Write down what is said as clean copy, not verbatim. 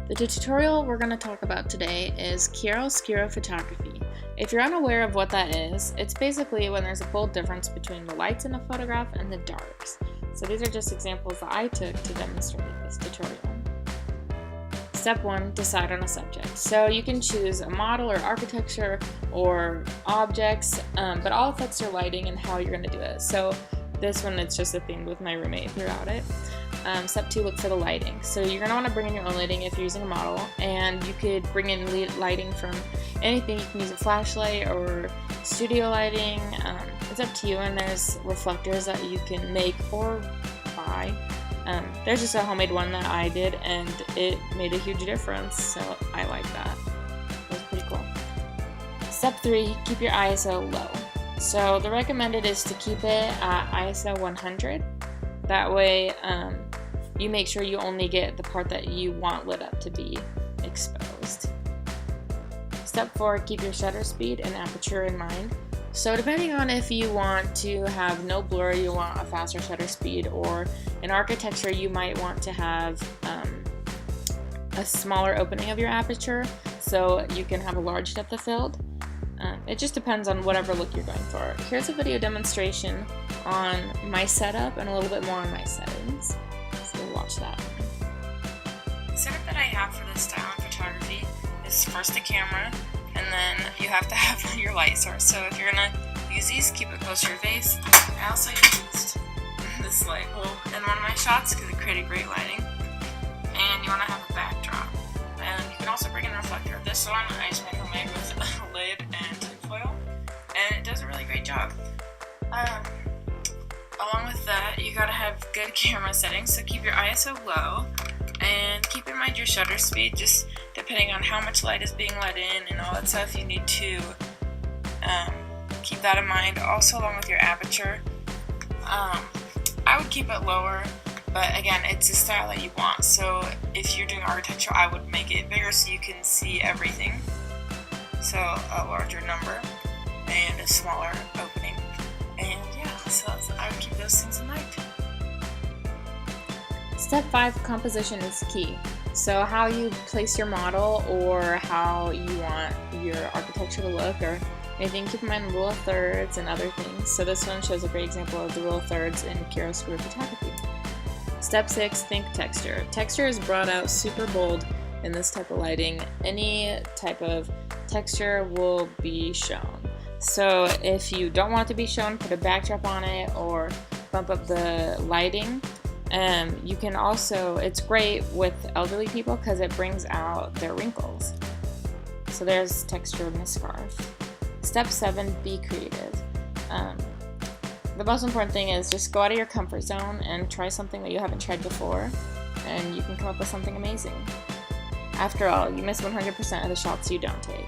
The tutorial we're going to talk about today is Chiaroscuro Photography. If you're unaware of what that is, it's basically when there's a bold difference between the lights in a photograph and the darks. So these are just examples that I took to demonstrate this tutorial. Step 1, decide on a subject. So you can choose a model or architecture or objects, but all affects your lighting and how you're going to do it. So this one, it's just a theme with my roommate throughout it. Step 2, look for the lighting. So you're going to want to bring in your own lighting if you're using a model, and you could bring in lighting from anything. You can use a flashlight or studio lighting. It's up to you, and there's reflectors that you can make or buy. There's just a homemade one that I did, and it made a huge difference, so I like that. It was pretty cool. Step 3, keep your ISO low. So the recommended is to keep it at ISO 100. That way you make sure you only get the part that you want lit up to be exposed. Step 4, keep your shutter speed and aperture in mind. So depending on if you want to have no blur, you want a faster shutter speed, or in architecture you might want to have a smaller opening of your aperture so you can have a large depth of field. It just depends on whatever look you're going for. Here's a video demonstration on my setup and a little bit more on my settings. So we'll watch that. The setup that I have for this style of photography is first the camera, and then you have to have your light source. So if you're gonna use these, keep it close to your face. I also used this light hole in one of my shots because it created great lighting. And you want to have a backdrop. And you can also bring in a reflector. This one I just made homemade with a lid and tinfoil, and it does a really great job. Along with that, you gotta have good camera settings, so keep your ISO low, and keep in mind your shutter speed, just depending on how much light is being let in and all that stuff, you need to keep that in mind. Also, along with your aperture, I would keep it lower, but again, it's a style that you want, so if you're doing architecture, I would make it bigger so you can see everything, so a larger number and a smaller opening. And yeah, so I would keep those things in mind. Step 5, composition is key. So how you place your model or how you want your architecture to look or anything, keep in mind rule of thirds and other things. So this one shows a great example of the rule of thirds in chiaroscuro photography. Step 6, think texture. Texture is brought out super bold in this type of lighting. Any type of texture will be shown. So if you don't want it to be shown, put a backdrop on it or bump up the lighting. You can also, it's great with elderly people because it brings out their wrinkles. So there's texture in the scarf. Step 7, be creative. The most important thing is just go out of your comfort zone and try something that you haven't tried before, and you can come up with something amazing. After all, you miss 100% of the shots you don't take.